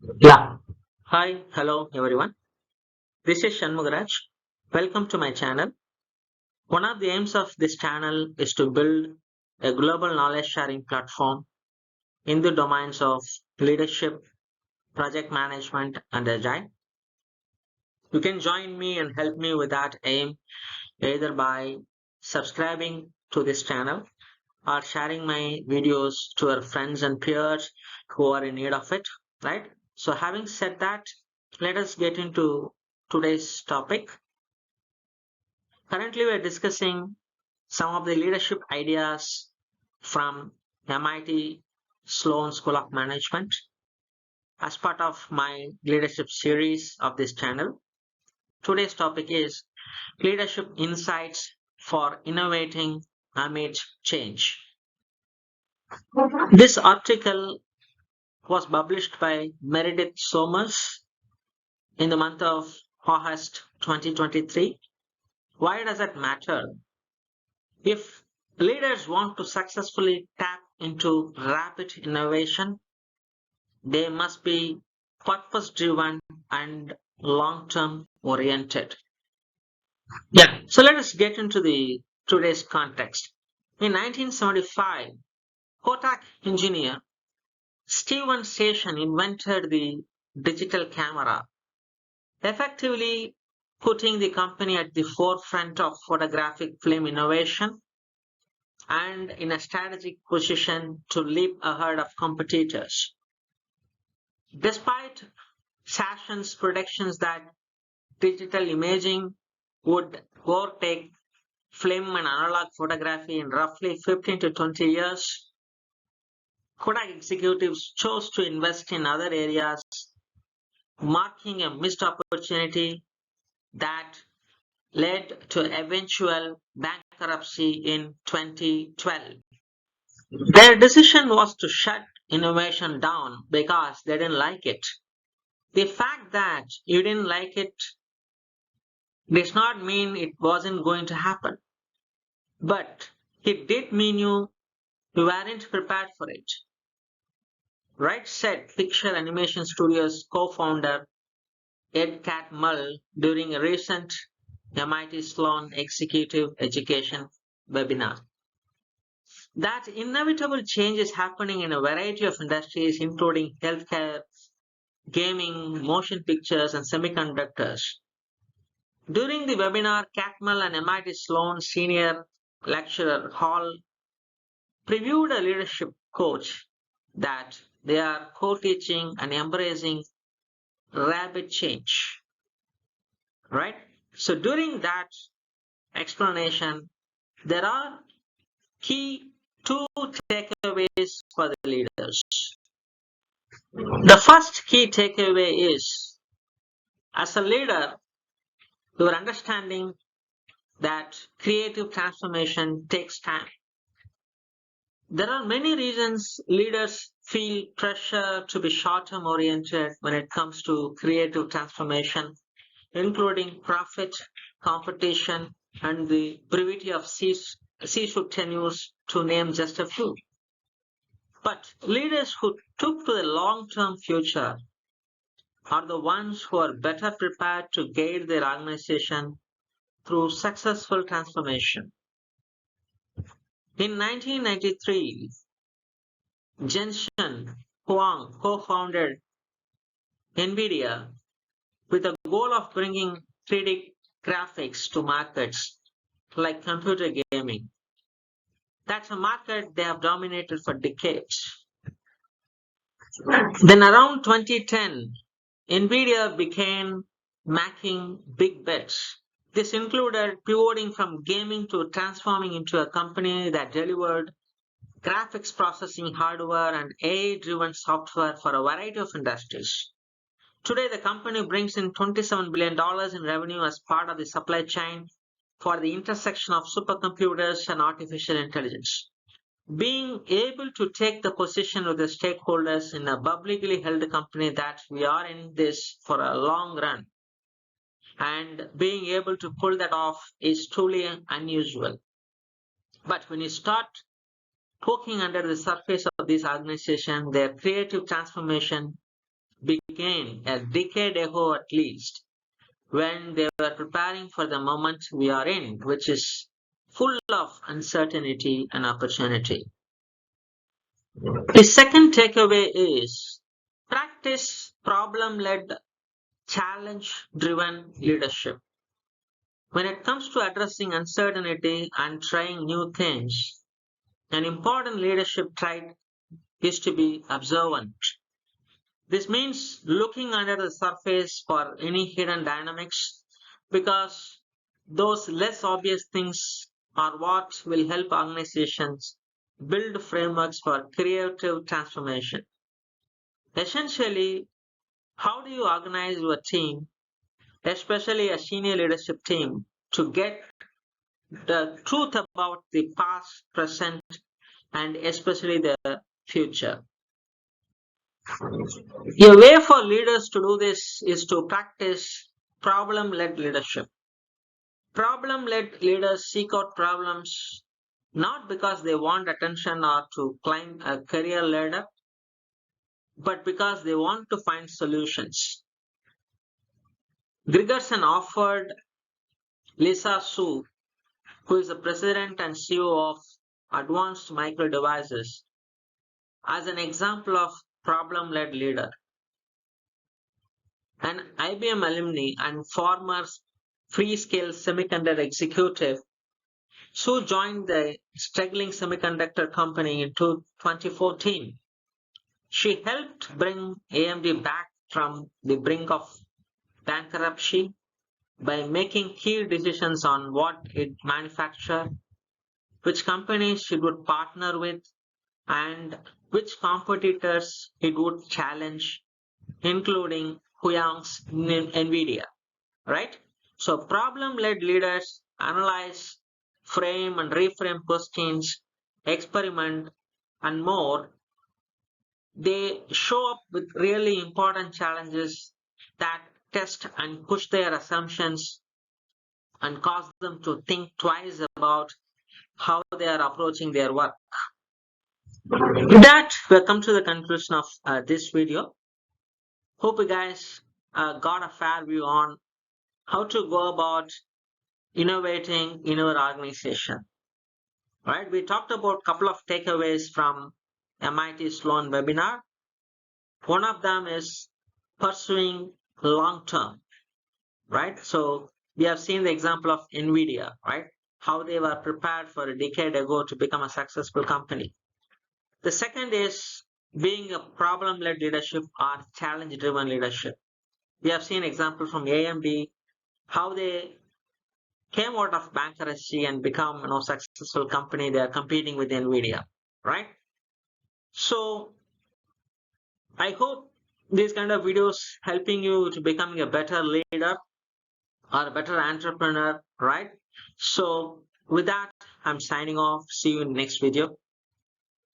Yeah. Hi, hello everyone. This is Shanmugaraj. Welcome to my channel. One of the aims of this channel is to build a global knowledge sharing platform in the domains of leadership, project management, and agile. You can join me and help me with that aim either by subscribing to this channel or sharing my videos to your friends and peers who are in need of it, right? So, having said that, let us get into today's topic. Currently, we are discussing some of the leadership ideas from MIT Sloan School of Management as part of my leadership series of this channel. Today's topic is leadership insights for innovating amid change. This article was published by Meredith Somers in the month of August 2023. Why does that matter? If leaders want to successfully tap into rapid innovation, they must be purpose driven and long term oriented. Yeah, so let us get into the today's context. In 1975, Kodak engineer Steven Station invented the digital camera, effectively putting the company at the forefront of photographic film innovation and in a strategic position to leap ahead of competitors. Despite Sessions' predictions that digital imaging would overtake film and analog photography in roughly 15 to 20 years, Kodak executives chose to invest in other areas, marking a missed opportunity that led to eventual bankruptcy in 2012. Their decision was to shut innovation down because they didn't like it. The fact that you didn't like it does not mean it wasn't going to happen, but it did mean you weren't prepared for it. Right, said Picture Animation Studios co-founder Ed Catmull during a recent MIT Sloan Executive Education webinar. That inevitable change is happening in a variety of industries, including healthcare, gaming, motion pictures, and semiconductors. During the webinar, Catmull and MIT Sloan senior lecturer Hall previewed a leadership coach that they are co-teaching and embracing rapid change, right? So during that explanation, there are key two takeaways for the leaders. The first key takeaway is, as a leader, you are understanding that creative transformation takes time. There are many reasons leaders feel pressure to be short-term oriented when it comes to creative transformation, including profit, competition, and the brevity of C-suite tenures, to name just a few. But leaders who took to the long-term future are the ones who are better prepared to guide their organization through successful transformation. In 1993, Jensen Huang co-founded NVIDIA with the goal of bringing 3D graphics to markets like computer gaming. That's a market they have dominated for decades. Then around 2010, NVIDIA began making big bets. This included pivoting from gaming to transforming into a company that delivered graphics processing hardware and AI-driven software for a variety of industries. Today, the company brings in $27 billion in revenue as part of the supply chain for the intersection of supercomputers and artificial intelligence. Being able to take the position with the stakeholders in a publicly held company that we are in this for a long run and being able to pull that off is truly unusual. But when you start poking under the surface of this organization, their creative transformation began a decade ago at least, when they were preparing for the moment we are in, which is full of uncertainty and opportunity. The second takeaway is practice problem-led, challenge-driven leadership. When it comes to addressing uncertainty and trying new things, an important leadership trait is to be observant. This means looking under the surface for any hidden dynamics, because those less obvious things are what will help organizations build frameworks for creative transformation. Essentially, how do you organize your team, especially a senior leadership team, to get the truth about the past, present, and especially the future? A way for leaders to do this is to practice problem-led leadership. Problem-led leaders seek out problems not because they want attention or to climb a career ladder, but because they want to find solutions. Grigerson offered Lisa Su, who is the president and CEO of Advanced Micro Devices, as an example of problem-led leader. An IBM alumni and former Freescale Semiconductor executive, Su joined the struggling semiconductor company in 2014. She helped bring AMD back from the brink of bankruptcy by making key decisions on what it manufactured, which companies it would partner with, and which competitors it would challenge, including Huang's NVIDIA, right? So problem-led leaders analyze, frame and reframe questions, experiment, and more. They show up with really important challenges that test and push their assumptions and cause them to think twice about how they are approaching their work. With that, we come to the conclusion of this video. Hope you guys got a fair view on how to go about innovating in our organization. Right? We talked about a couple of takeaways from MIT Sloan webinar. One of them is pursuing long term, right? So we have seen the example of NVIDIA, right? How they were prepared for a decade ago to become a successful company. The second is being a problem-led leadership or challenge-driven leadership. We have seen example from AMD, how they came out of bankruptcy and become a successful company. They are competing with NVIDIA, right? So I hope these kind of videos helping you to becoming a better leader or a better entrepreneur, right? So with that, I'm signing off. See you in the next video.